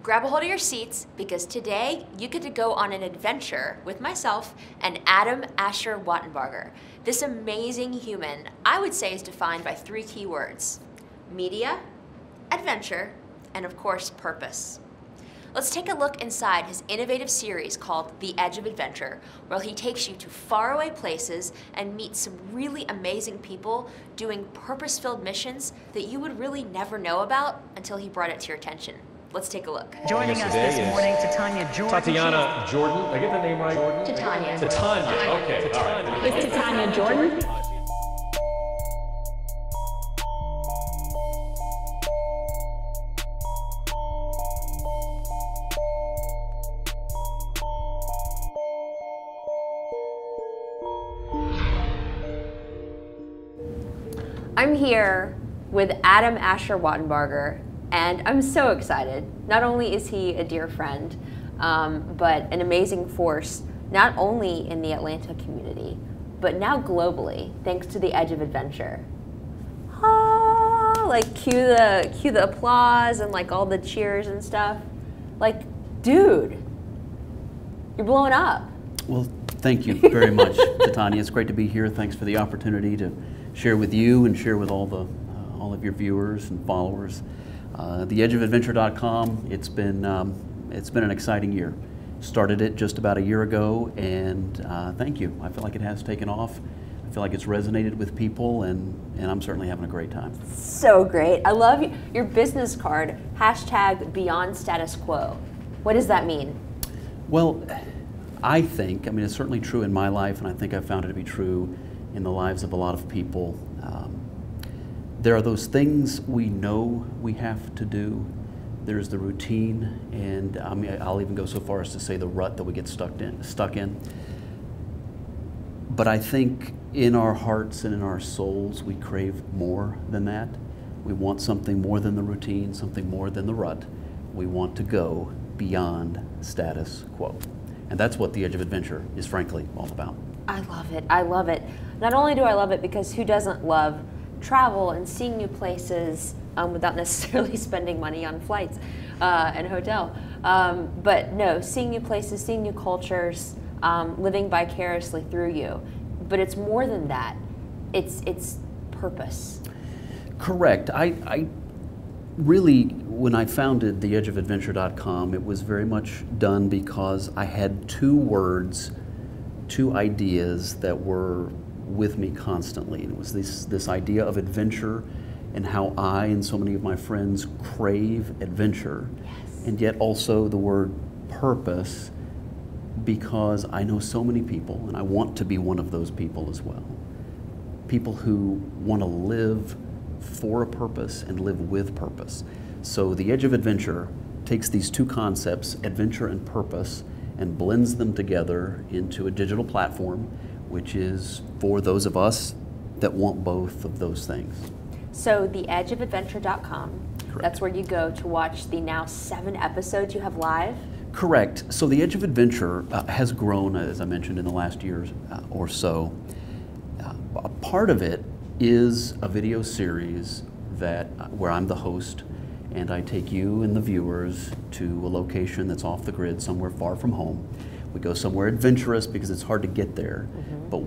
Grab a hold of your seats because today you get to go on an adventure with myself and Adam Asher Wattenbarger. This amazing human, I would say, is defined by three key words: media, adventure, and of course, purpose. Let's take a look inside his innovative series called The Edge of Adventure, where he takes you to faraway places and meet some really amazing people doing purpose-filled missions that you would really never know about until he brought it to your attention. Let's take a look. Joining us this morning, Titania Jordan. Tatiana Jordan. I get the name right? Jordan? Titania. Titania. Okay. All right. It's Titania Jordan. I'm here with Adam Asher Wattenbarger, and I'm so excited. Not only is he a dear friend, but an amazing force, not only in the Atlanta community, but now globally, thanks to the Edge of Adventure. Ah, like cue the applause and like all the cheers and stuff. Like, dude, you're blowing up. Well, thank you very much, Titania. It's great to be here. Thanks for the opportunity to share with you and share with all of your viewers and followers. TheEdgeOfAdventure.com. It's been an exciting year. Started it just about a year ago, and thank you. I feel like it has taken off. I feel like it's resonated with people, and I'm certainly having a great time. So great. I love your business card, #BeyondStatusQuo. What does that mean? Well, I mean, it's certainly true in my life, and I think I've found it to be true in the lives of a lot of people. There are those things we know we have to do. There's the routine, and I mean, I'll even go so far as to say the rut that we get stuck in. But I think in our hearts and in our souls, we crave more than that. We want something more than the routine, something more than the rut. We want to go beyond status quo. And that's what the Edge of Adventure is frankly all about. I love it. I love it. Not only do I love it because who doesn't love travel and seeing new places without necessarily spending money on flights and hotel. But no, seeing new places, seeing new cultures, living vicariously through you. But it's more than that. It's purpose. Correct. I really, when I founded TheEdgeOfAdventure.com, it was very much done because I had two words, two ideas that were with me constantly. And it was this idea of adventure and how I and so many of my friends crave adventure. Yes. And yet also the word purpose, because I know so many people, and I want to be one of those people as well. People who want to live for a purpose and live with purpose. So the Edge of Adventure takes these two concepts, adventure and purpose, and blends them together into a digital platform, which is for those of us that want both of those things. So theedgeofadventure.com, Correct. That's where you go to watch the now 7 episodes you have live? Correct. So the Edge of Adventure has grown, as I mentioned, in the last year or so. A part of it is a video series where I'm the host, and I take you and the viewers to a location that's off the grid, somewhere far from home. We go somewhere adventurous because it's hard to get there. Mm-hmm. But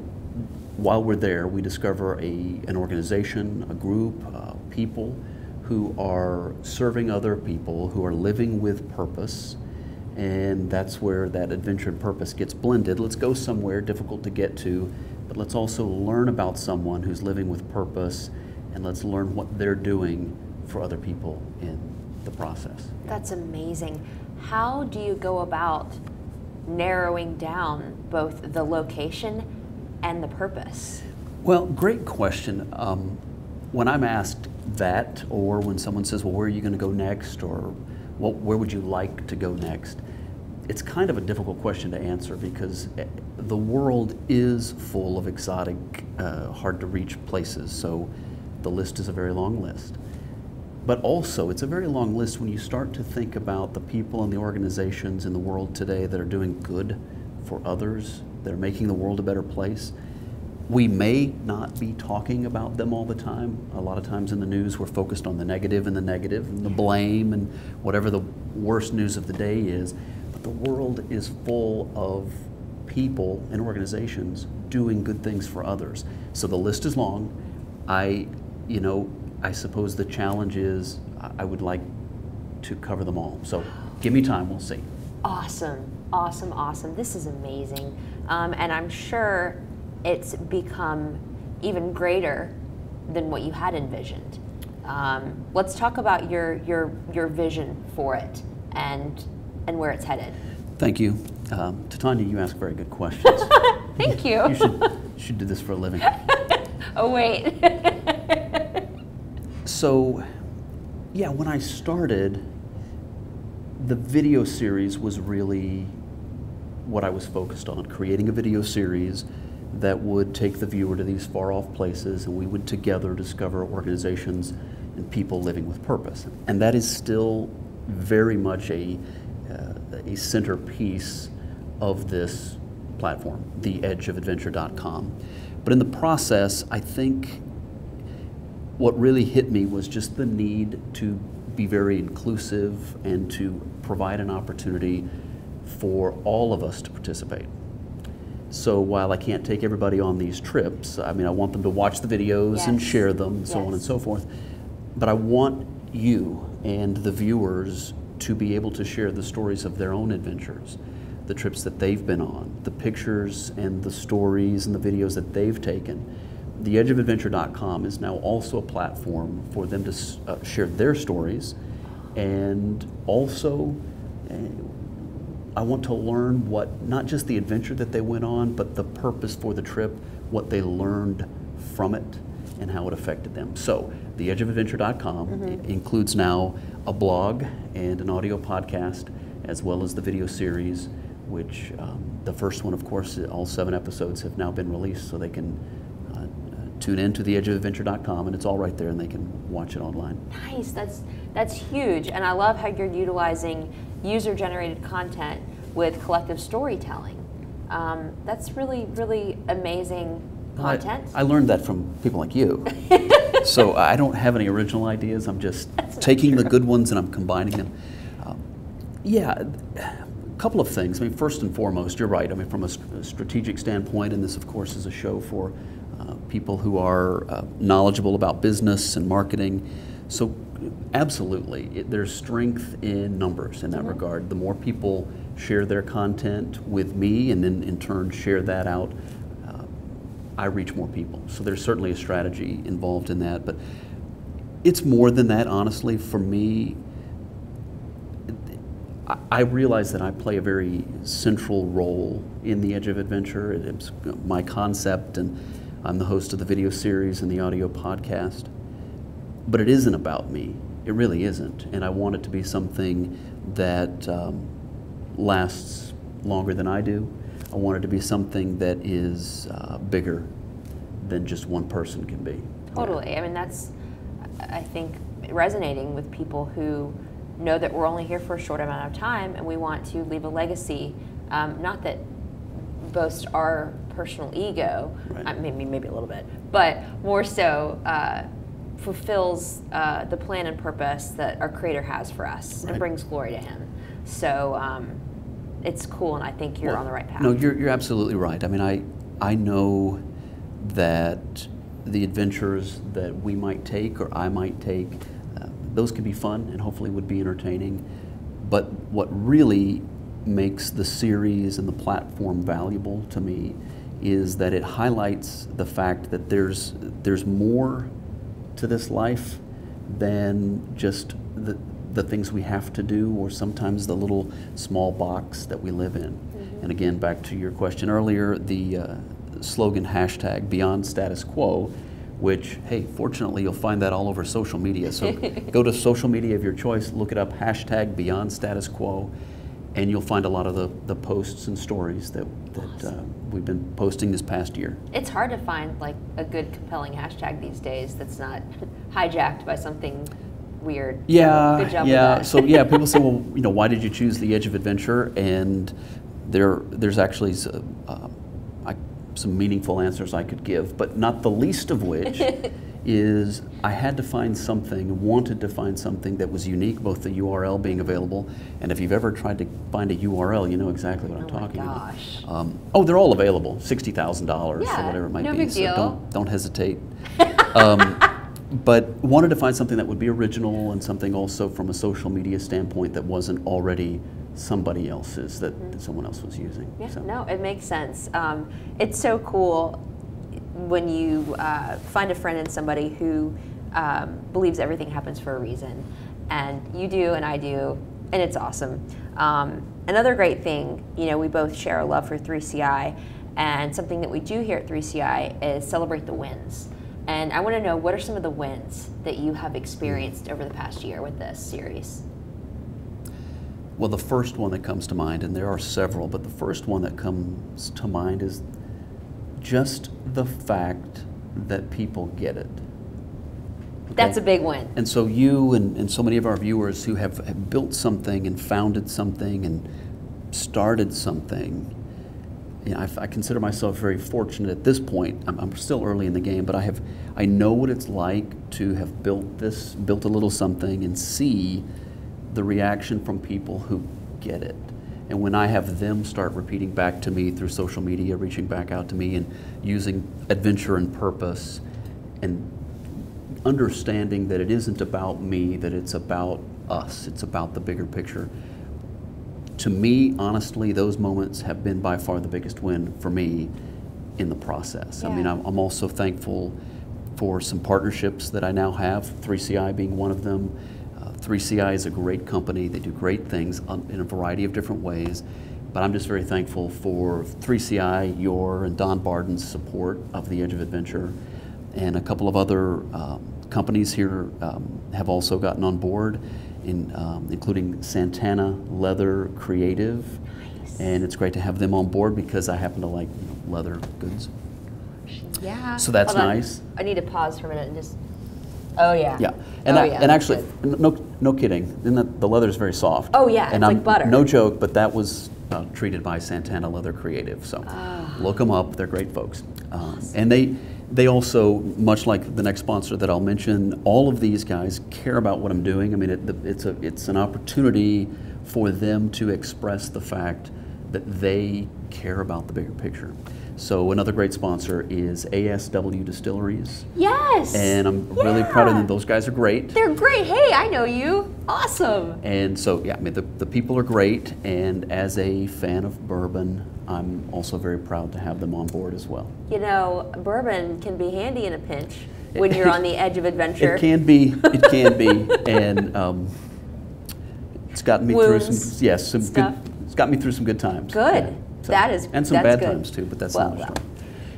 while we're there, we discover an organization, a group, people who are serving other people, who are living with purpose, and that's where that adventure and purpose gets blended. Let's go somewhere difficult to get to, but let's also learn about someone who's living with purpose, and let's learn what they're doing for other people in the process. That's amazing. How do you go about narrowing down both the location and the purpose? Well, great question. When I'm asked that, or when someone says, well, where are you going to go next, or where would you like to go next, it's kind of a difficult question to answer because the world is full of exotic, hard to reach places, so the list is a very long list. But also, it's a very long list when you start to think about the people and the organizations in the world today that are doing good for others, that are making the world a better place. We may not be talking about them all the time. A lot of times in the news, we're focused on the negative and the blame and whatever worst news of the day is, but the world is full of people and organizations doing good things for others. So the list is long. I suppose the challenge is I would like to cover them all. So give me time, we'll see. Awesome, awesome, awesome. This is amazing. And I'm sure it's become even greater than what you had envisioned. Let's talk about your vision for it and where it's headed. Thank you. Titania, you ask very good questions. Thank you. You should do this for a living. Oh, wait. So, yeah, when I started, the video series was really what I was focused on, creating a video series that would take the viewer to these far-off places, and we would together discover organizations and people living with purpose. And that is still very much a centerpiece of this platform, theedgeofadventure.com. But in the process, I think what really hit me was just the need to be very inclusive and to provide an opportunity for all of us to participate. So while I can't take everybody on these trips, I mean, I want them to watch the videos and share them, and so on and so forth. But I want you and the viewers to be able to share the stories of their own adventures, the trips that they've been on, the pictures and the stories and the videos that they've taken. Theedgeofadventure.com is now also a platform for them to share their stories, and also I want to learn what, not just the adventure that they went on, but the purpose for the trip, what they learned from it, and how it affected them. So, theedgeofadventure.com includes now a blog and an audio podcast, as well as the video series, which the first one, of course, all 7 episodes have now been released, so they can tune in to theedgeofadventure.com, and it's all right there, and they can watch it online. Nice, that's huge, and I love how you're utilizing user-generated content with collective storytelling. That's really, really amazing content. I learned that from people like you. So I don't have any original ideas. I'm just taking the good ones and I'm combining them. Yeah, a couple of things. I mean, first and foremost, you're right. I mean, from a strategic standpoint, and this, of course, is a show for people who are knowledgeable about business and marketing. So absolutely, there's strength in numbers in that regard. The more people share their content with me and then in turn share that out, I reach more people. So there's certainly a strategy involved in that, but it's more than that, honestly. For me, I realize that I play a very central role in the Edge of Adventure. It's my concept, and I'm the host of the video series and the audio podcast. But it isn't about me. It really isn't. And I want it to be something that lasts longer than I do. I want it to be something that is bigger than just one person can be. Totally. I mean, that's, I think, resonating with people who know that we're only here for a short amount of time and we want to leave a legacy, not that boasts our personal ego, maybe a little bit, but more so fulfills the plan and purpose that our Creator has for us and brings glory to Him. So it's cool, and I think you're on the right path. No, you're absolutely right. I mean, I know that the adventures that we might take or I might take, those could be fun and hopefully would be entertaining. But what really makes the series and the platform valuable to me is that it highlights the fact that there's more to this life than just the things we have to do, or sometimes the little small box that we live in. And again, back to your question earlier, the slogan hashtag Beyond Status Quo, which, hey, fortunately you'll find that all over social media. So go to social media of your choice, look it up, hashtag Beyond Status Quo, and you'll find a lot of the posts and stories that we've been posting this past year. It's hard to find like a good, compelling hashtag these days that's not hijacked by something weird. Yeah, so good job yeah. with that. So yeah, people say, well, why did you choose the Edge of Adventure? And there's actually some meaningful answers I could give, but not the least of which is I had to find something, wanted to find something that was unique, both the URL being available, and if you've ever tried to find a URL, you know exactly what I'm talking about. Oh, they're all available, $60,000 or whatever it might be. No big deal. So don't hesitate. But wanted to find something that would be original and something also from a social media standpoint that wasn't already somebody else's, that someone else was using. Yeah, so. no, it makes sense. It's so cool when you find a friend in somebody who believes everything happens for a reason. And you do, and I do, and it's awesome. Another great thing, you know, we both share a love for 3CI, and something that we do here at 3CI is celebrate the wins. And I want to know, what are some of the wins that you have experienced over the past year with this series? Well, the first one that comes to mind, and there are several, but the first one that comes to mind is just the fact that people get it. Okay? That's a big win. And so you and so many of our viewers who have built something and founded something and started something, you know, I consider myself very fortunate at this point. I'm still early in the game, but I know what it's like to have built a little something and see the reaction from people who get it. And when I have them start repeating back to me through social media, reaching back out to me and using adventure and purpose and understanding that it isn't about me, that it's about us, it's about the bigger picture. To me, honestly, those moments have been by far the biggest win for me in the process. Yeah. I mean, I'm also thankful for some partnerships that I now have, 3CI being one of them. 3CI is a great company. They do great things in a variety of different ways. But I'm just very thankful for 3CI, your and Don Barden's support of the Edge of Adventure. And a couple of other companies here have also gotten on board, including Santana Leather Creative. Nice. And it's great to have them on board because I happen to like leather goods. Yeah. So that's Hold on. nice. I need to pause for a minute and just. Oh yeah. Yeah, and, oh, and actually, no kidding, the leather is very soft. Oh yeah, and it's like butter. No joke, but that was treated by Santana Leather Creative. So look them up; they're great folks. Awesome. And they also, much like the next sponsor that I'll mention, all of these guys care about what I'm doing. I mean, it's an opportunity for them to express the fact that they care about the bigger picture. So another great sponsor is ASW Distilleries. Yes. And I'm really proud of them. Those guys are great. They're great. Hey, I know you. Awesome. And so, yeah, I mean, the people are great. And as a fan of bourbon, I'm also very proud to have them on board as well. You know, bourbon can be handy in a pinch when you're on the edge of adventure. It can be. It can be. And it's gotten me through some, yes, some stuff. good. It's got me through some good times. Good. Yeah. So, that is. and some that's bad good. times too, but that's well, another story.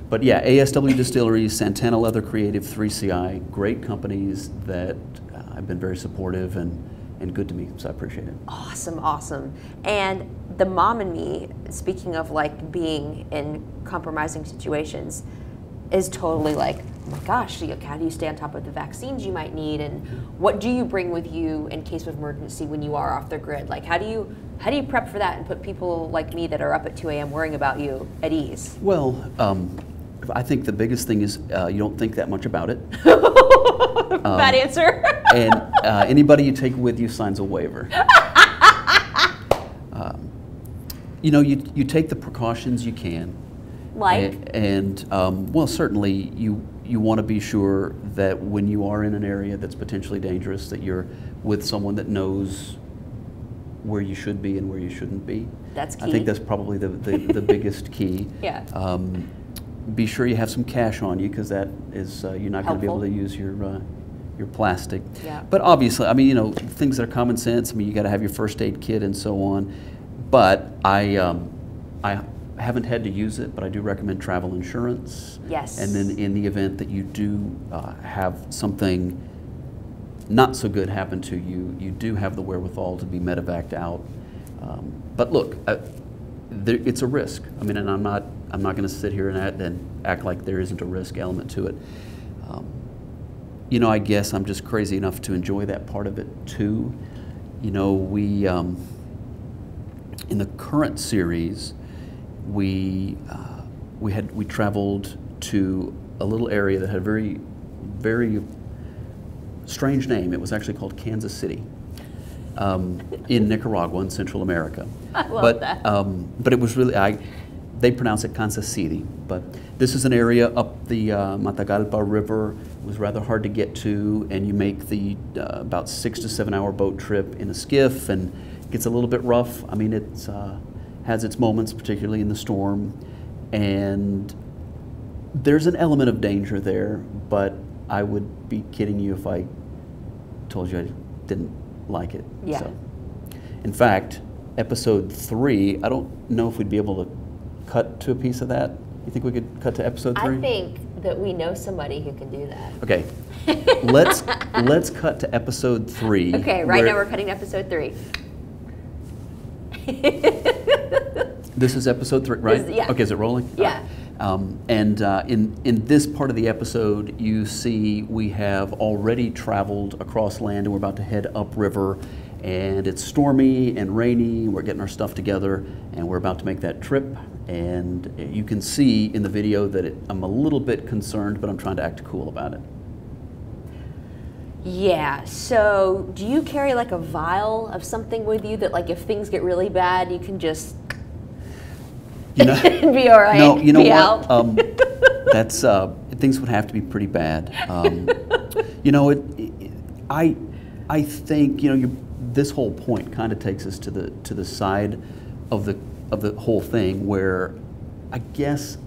But yeah, ASW Distilleries, Santana Leather Creative, 3CI, great companies that have been very supportive and good to me, so I appreciate it. Awesome, awesome. And the mom in me, speaking of like being in compromising situations, is totally like, oh my gosh, how do you stay on top of the vaccines you might need, and what do you bring with you in case of emergency when you are off the grid? Like, how do you prep for that and put people like me that are up at 2 a.m. worrying about you at ease? Well, I think the biggest thing is you don't think that much about it. Bad answer. And anybody you take with you signs a waiver. You know, you take the precautions you can. Like? And well, certainly you want to be sure that when you are in an area that's potentially dangerous, that you're with someone that knows where you should be and where you shouldn't be. That's key. I think that's probably the biggest key. Yeah. Be sure you have some cash on you, because that is you're not going to be able to use your plastic. Yeah. But obviously, I mean, you know, things that are common sense. I mean, you got to have your first aid kit and so on. But I haven't had to use it, but I do recommend travel insurance. Yes. And then in the event that you do have something not so good happen to you, you do have the wherewithal to be medevaced out. But look, it's a risk. I mean, and I'm not going to sit here and act like there isn't a risk element to it. You know, I guess I'm just crazy enough to enjoy that part of it too. You know, we in the current series, we traveled to a little area that had a very very strange name. It was actually called Kansas City in Nicaragua in Central America. I love that. But it was really, they pronounce it Kansas City. But this is an area up the Matagalpa River. It was rather hard to get to, and you make the about 6 to 7 hour boat trip in a skiff, and it gets a little bit rough. I mean, it has its moments, particularly in the storm, and there's an element of danger there, but I would be kidding you if I told you I didn't like it. Yeah. So, in fact, episode 3, I don't know if we'd be able to cut to a piece of that. You think we could cut to episode 3? I think that we know somebody who can do that. Okay, let's cut to episode 3. Okay, right now we're cutting to episode 3. This is episode 3, right? Yeah. Okay, is it rolling? Yeah. In this part of the episode, you see we have already traveled across land, and we're about to head upriver, and it's stormy and rainy. We're getting our stuff together, and we're about to make that trip. And you can see in the video that I'm a little bit concerned, but I'm trying to act cool about it. Yeah, so do you carry like a vial of something with you that, like, if things get really bad, you can just You know, be all right? no, you know be what? Out? That's things would have to be pretty bad. You know, I think, you know, this whole point kind of takes us to the side of the whole thing where I guess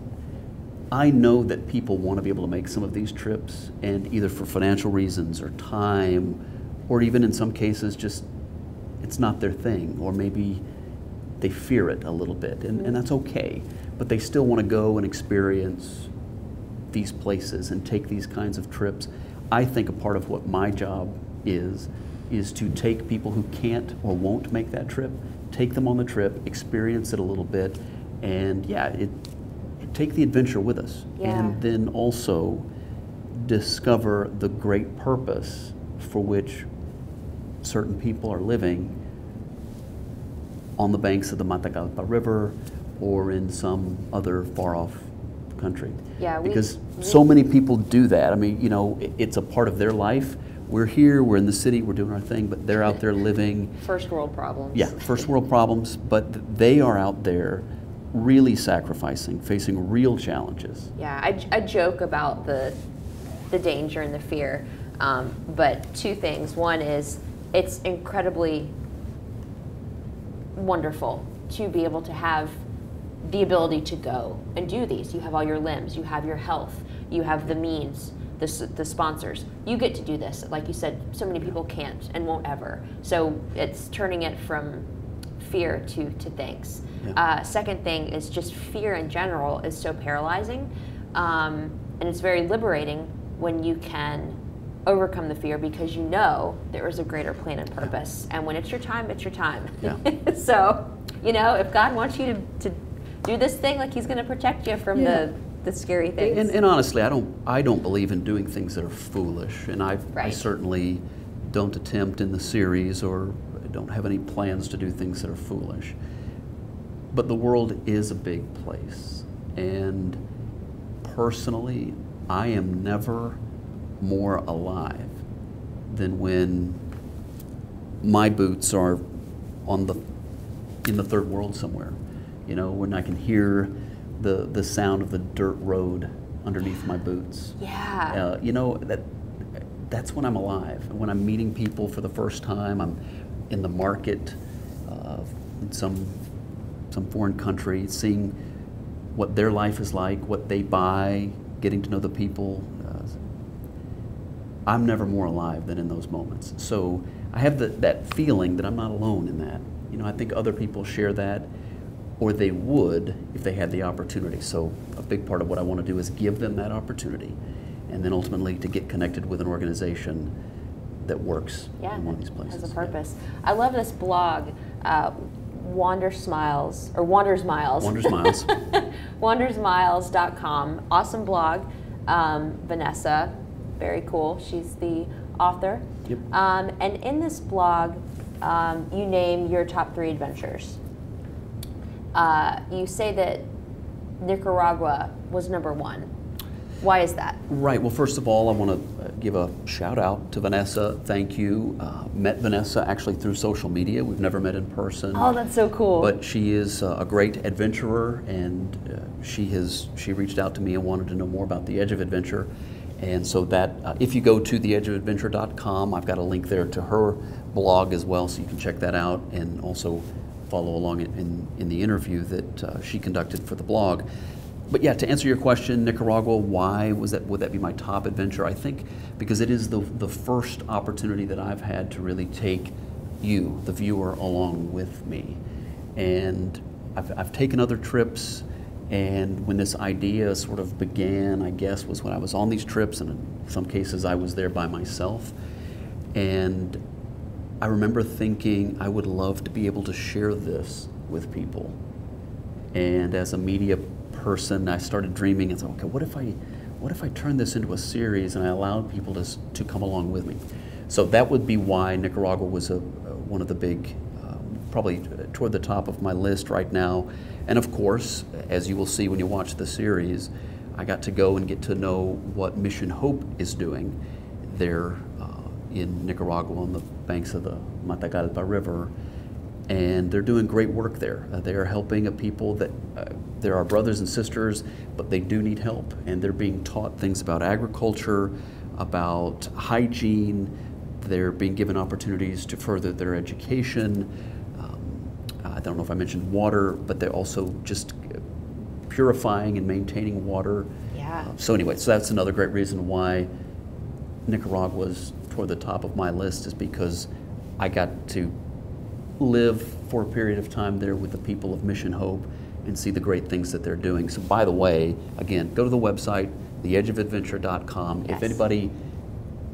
I know that people want to be able to make some of these trips, and either for financial reasons or time, or even in some cases just it's not their thing, or maybe they fear it a little bit, and that's okay. But they still want to go and experience these places and take these kinds of trips. I think a part of what my job is to take people who can't or won't make that trip, take them on the trip, experience it a little bit, and take the adventure with us. Yeah. And then also discover the great purpose for which certain people are living on the banks of the Matagalpa River or in some other far-off country. Yeah, because so many people do that. I mean, you know, it's a part of their life. We're here, we're in the city, we're doing our thing, but they're out there living. First world problems. Yeah, first world problems, but they are out there really sacrificing, facing real challenges. Yeah, I joke about the danger and the fear, but two things. One is it's incredibly wonderful to be able to have the ability to go and do these. You have all your limbs, you have your health, you have the means, the sponsors. You get to do this. Like you said, so many people can't and won't ever. So it's turning it from fear to thanks. Yeah. Second thing is just fear in general is so paralyzing, and it's very liberating when you can overcome the fear because you know there is a greater plan and purpose. And when it's your time, it's your time. Yeah. So, you know, if God wants you to do this thing, like He's going to protect you from the scary things. And honestly, I don't believe in doing things that are foolish, and I certainly don't attempt in the series or don't have any plans to do things that are foolish. But the world is a big place, and personally, I am never more alive than when my boots are in the third world somewhere. You know, when I can hear the sound of the dirt road underneath my boots. Yeah. You know, that's when I'm alive. When I'm meeting people for the first time, I'm in the market in some foreign country, seeing what their life is like, what they buy, getting to know the people. I'm never more alive than in those moments. So I have that feeling that I'm not alone in that. You know, I think other people share that, or they would if they had the opportunity. So a big part of what I want to do is give them that opportunity, and then ultimately to get connected with an organization that works in one of these places. Has a purpose. I love this blog, Wanders Miles. Wandersmiles.com. Awesome blog. Vanessa, very cool. She's the author. Yep. And in this blog, you name your top 3 adventures. You say that Nicaragua was number 1. Why is that? Right. Well, first of all, I want to give a shout out to Vanessa. Thank you. Met Vanessa actually through social media. We've never met in person. Oh, that's so cool. But she is a great adventurer, and she reached out to me and wanted to know more about the Edge of Adventure. And so that, if you go to theedgeofadventure.com, I've got a link there to her blog as well, so you can check that out and also follow along in the interview that she conducted for the blog. But yeah, to answer your question, Nicaragua, why would that be my top adventure? I think because it is the first opportunity that I've had to really take you, the viewer, along with me. And I've taken other trips, and when this idea sort of began, I guess, was when I was on these trips, and in some cases I was there by myself. And I remember thinking I would love to be able to share this with people. And as a media person, I started dreaming and said, okay, what if I turn this into a series and I allowed people to come along with me? So that would be why Nicaragua was one of the big, probably toward the top of my list right now. And of course, as you will see when you watch the series, I got to go and get to know what Mission Hope is doing there in Nicaragua on the banks of the Matagalpa River. And they're doing great work there. They are helping a people that, they're our brothers and sisters, but they do need help. And they're being taught things about agriculture, about hygiene. They're being given opportunities to further their education. I don't know if I mentioned water, but they're also just purifying and maintaining water. Yeah. So anyway, so that's another great reason why Nicaragua's toward the top of my list, is because I got to live for a period of time there with the people of Mission Hope and see the great things that they're doing. So by the way, again, go to the website, theedgeofadventure.com. Yes.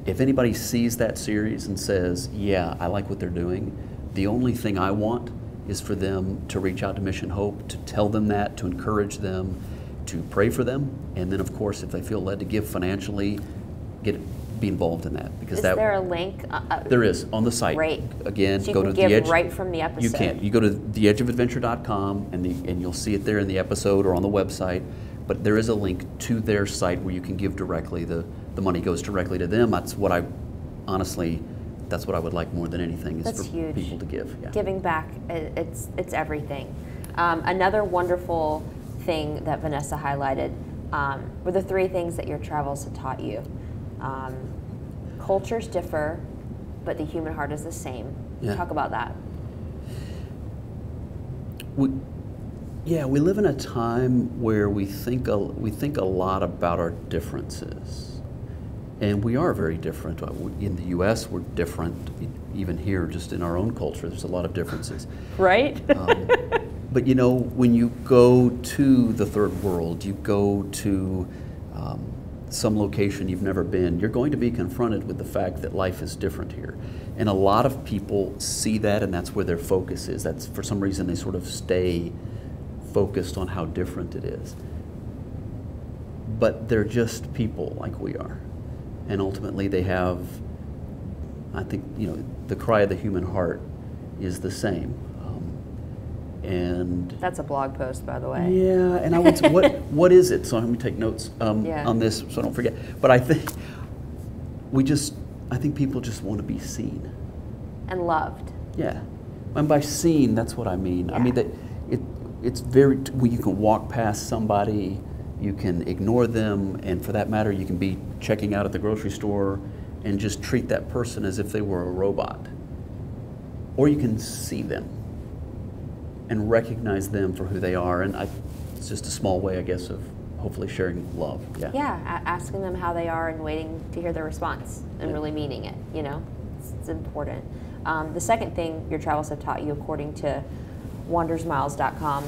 If anybody sees that series and says, yeah, I like what they're doing, the only thing I want is for them to reach out to Mission Hope, to tell them that, to encourage them, to pray for them, and then of course if they feel led to give financially, be involved in that. Because is there a link? There is on the site. Great. Again, so go you to can the give edge. right from the episode. You can. You go to theedgeofadventure.com and you'll see it there in the episode or on the website. But there is a link to their site where you can give directly. The money goes directly to them. That's what I honestly. That's what I would like more than anything, is That's for huge. people to give. Yeah. Giving back, it's everything. Another wonderful thing that Vanessa highlighted were the 3 things that your travels have taught you. Cultures differ, but the human heart is the same. Yeah. Talk about that. We live in a time where we think a lot about our differences, and we are very different. In the U.S., we're different. Even here, just in our own culture, there's a lot of differences. Right. But you know, when you go to the third world, you go to some location you've never been, you're going to be confronted with the fact that life is different here. And a lot of people see that, and that's where their focus is. That's, for some reason, they sort of stay focused on how different it is. But they're just people like we are. And ultimately they have, I think, you know, the cry of the human heart is the same. And that's a blog post, by the way. yeah, and I would say, what is it? So let me take notes on this so I don't forget. But I think I think people just want to be seen And loved. Yeah, and by seen, that's what I mean. Yeah. I mean that it's very, well, you can walk past somebody, you can ignore them, and for that matter, you can be checking out at the grocery store and just treat that person as if they were a robot. Or you can see them and recognize them for who they are. And it's just a small way, I guess, of hopefully sharing love. Yeah. Yeah, asking them how they are and waiting to hear their response and really meaning it, you know? It's important. The second thing your travels have taught you, according to wandersmiles.com,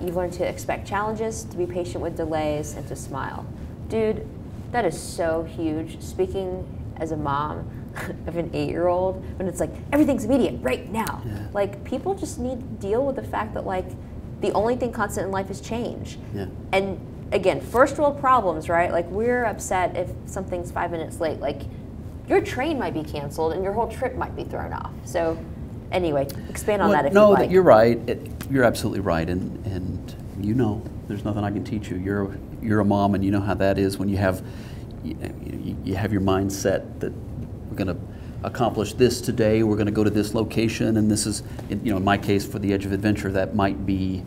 you've learned to expect challenges, to be patient with delays, and to smile. Dude, that is so huge. Speaking as a mom of an 8-year-old, when it's like, everything's immediate right now. Yeah. Like, people just need to deal with the fact that, like, the only thing constant in life is change. Yeah. And again, first world problems, right? Like, we're upset if something's 5 minutes late. Like, your train might be canceled and your whole trip might be thrown off. So anyway, expand on that if you like. No, you're right. You're absolutely right. And you know, there's nothing I can teach you. You're a mom, and you know how that is when you have your mind set that we're going to accomplish this today. We're going to go to this location, and this is, in my case, for the Edge of Adventure, that might be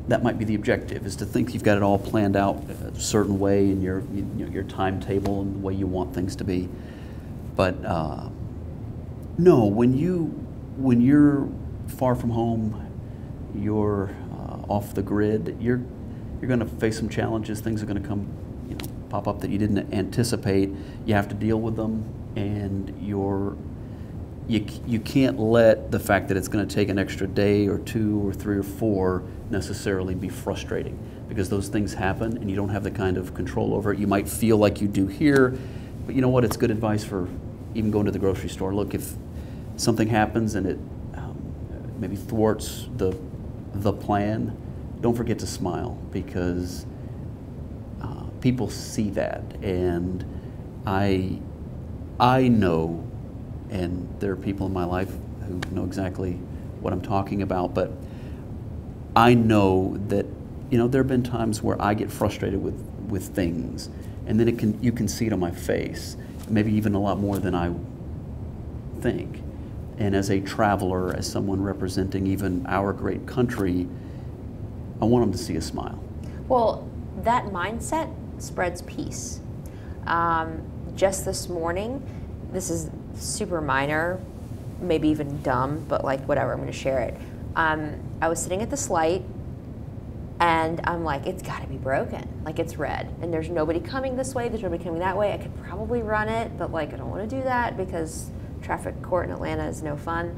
the objective, is to think you've got it all planned out a certain way in your timetable and the way you want things to be. But no, when you're far from home, you're off the grid. You're going to face some challenges. Things are going to come, pop up that you didn't anticipate. You have to deal with them, and you can't let the fact that it's going to take an extra day or 2 or 3 or 4 necessarily be frustrating, because those things happen and you don't have the kind of control over it. You might feel like you do here, but you know what? It's good advice for even going to the grocery store. Look, if something happens and it maybe thwarts the plan, don't forget to smile, because people see that, and I know, and there are people in my life who know exactly what I'm talking about, but I know that there have been times where I get frustrated with things, and then you can see it on my face, maybe even a lot more than I think. And as a traveler, as someone representing even our great country, I want them to see a smile. Well, that mindset spreads peace. Just this morning, this is super minor, maybe even dumb, but like whatever, I'm gonna share it. I was sitting at this light, and I'm like, it's gotta be broken. Like, it's red, and there's nobody coming this way, there's nobody coming that way. I could probably run it, but like, I don't wanna do that because traffic court in Atlanta is no fun.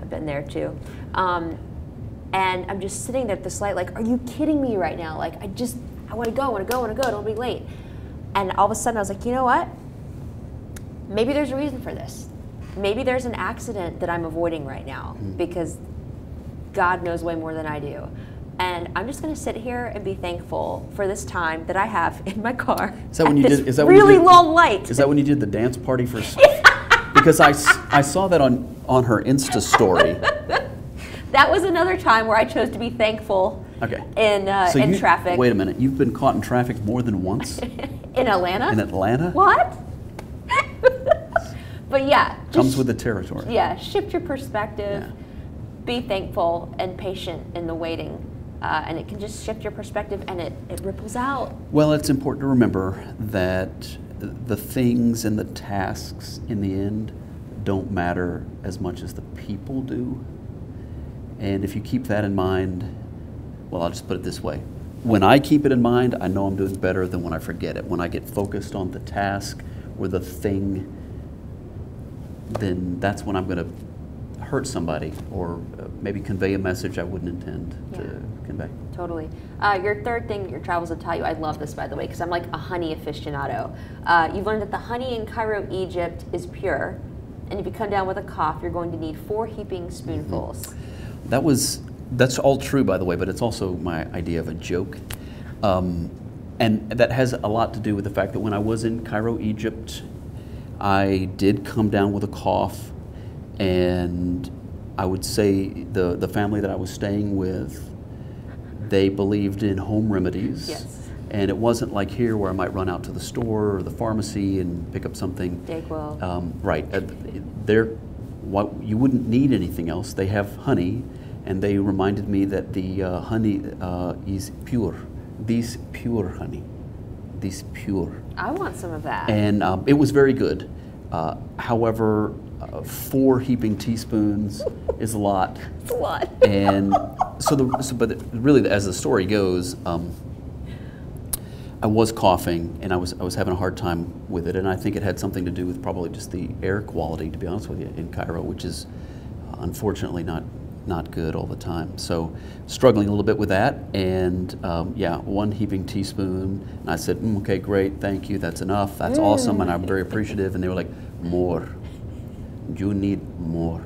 I've been there too. And I'm just sitting there at this light like, are you kidding me right now? Like, I wanna go, don't be late. And all of a sudden I was like, you know what? Maybe there's a reason for this. Maybe there's an accident that I'm avoiding right now, because God knows way more than I do. And I'm just gonna sit here and be thankful for this time that I have in my car. Is that when you did? Is that really long light? Is that when you did the dance party for? Because I saw that on her Insta story. That was another time where I chose to be thankful. Okay. In traffic. Wait a minute. You've been caught in traffic more than once? In Atlanta? In Atlanta? What? But yeah. Comes with the territory. Yeah. Shift your perspective. Yeah. Be thankful and patient in the waiting. And it can just shift your perspective, and it ripples out. Well, it's important to remember that the things and the tasks in the end don't matter as much as the people do. And if you keep that in mind, well, I'll just put it this way. When I keep it in mind, I know I'm doing better than when I forget it. When I get focused on the task or the thing, then that's when I'm going to hurt somebody or maybe convey a message I wouldn't intend to convey. Totally. Your third thing your travels will tell you, I love this, by the way, because I'm like a honey aficionado. You've learned that the honey in Cairo, Egypt is pure, and if you come down with a cough, you're going to need 4 heaping spoonfuls. That's all true, by the way, but it's also my idea of a joke. And that has a lot to do with the fact that when I was in Cairo, Egypt, I did come down with a cough, and I would say the family that I was staying with, they believed in home remedies. Yes. And it wasn't like here where I might run out to the store or the pharmacy and pick up something. Dayquil. Right. You wouldn't need anything else. They have honey, and they reminded me that the honey is pure. This pure honey. This pure. I want some of that. And it was very good. However, 4 heaping teaspoons is a lot. It's a lot. And but really, as the story goes, I was coughing, and I was having a hard time with it, and I think it had something to do with probably just the air quality, to be honest with you, in Cairo, which is unfortunately not good all the time. So struggling a little bit with that, and 1 heaping teaspoon, and I said, okay, great, thank you, that's enough, that's awesome, and I'm very appreciative, and they were like, more, you need more.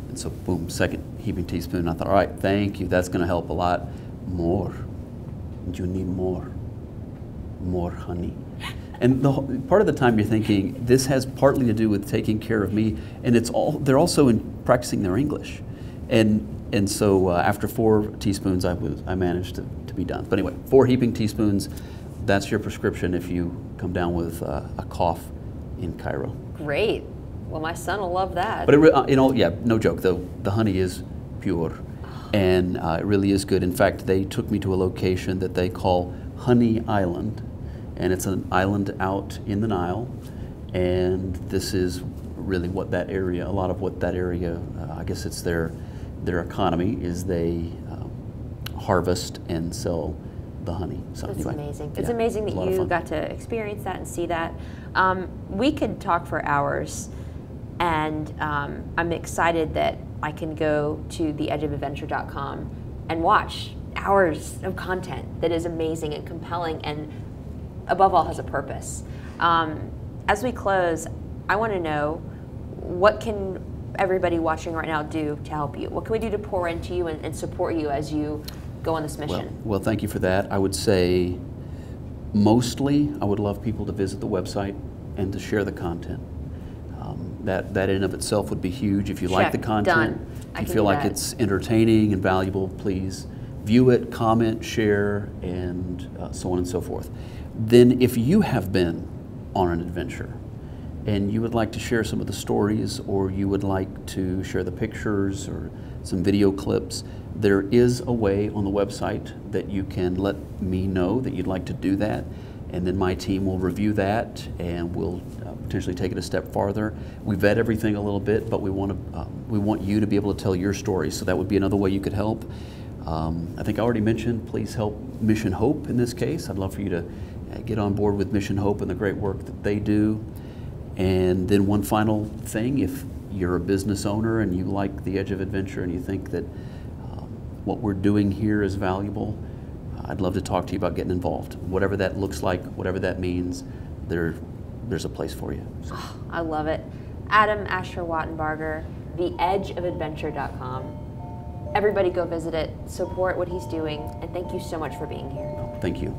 And so boom, 2nd heaping teaspoon, I thought, all right, thank you, that's gonna help a lot. More, you need more honey. And part of the time you're thinking, this has partly to do with taking care of me, and they're also practicing their English. And so after 4 teaspoons, I managed to to be done. But anyway, 4 heaping teaspoons, that's your prescription if you come down with a cough in Cairo. Great. Well, my son will love that. But yeah, no joke though, the honey is pure, and it really is good. In fact, they took me to a location that they call Honey Island, and it's an island out in the Nile, and this is really what that area, a lot of what that area, I guess it's their economy, is they harvest and sell the honey. So That's anyway, amazing. yeah, It's amazing that you fun. got to experience that and see that. We could talk for hours, and I'm excited that I can go to theedgeofadventure.com and watch hours of content that is amazing and compelling and above all has a purpose. As we close, I want to know, what can everybody watching right now do to help you? What can we do to pour into you and support you as you go on this mission? Well, thank you for that. I would say mostly I would love people to visit the website and to share the content. That in of itself would be huge. If you like the content, if you feel like it's entertaining and valuable, please view it, comment, share, and so on and so forth. Then if you have been on an adventure and you would like to share some of the stories, or you would like to share the pictures or some video clips, there is a way on the website that you can let me know that you'd like to do that, and then my team will review that and we'll potentially take it a step farther. We vet everything a little bit, but we want you to be able to tell your story, so that would be another way you could help. I think I already mentioned, please help Mission Hope in this case. I'd love for you to get on board with Mission Hope and the great work that they do. And then one final thing, if you're a business owner and you like the Edge of Adventure and you think that what we're doing here is valuable, I'd love to talk to you about getting involved. Whatever that looks like, whatever that means, there's a place for you. So. Oh, I love it. Adam Asher Wattenbarger, theedgeofadventure.com. Everybody go visit it, support what he's doing, and thank you so much for being here. Thank you.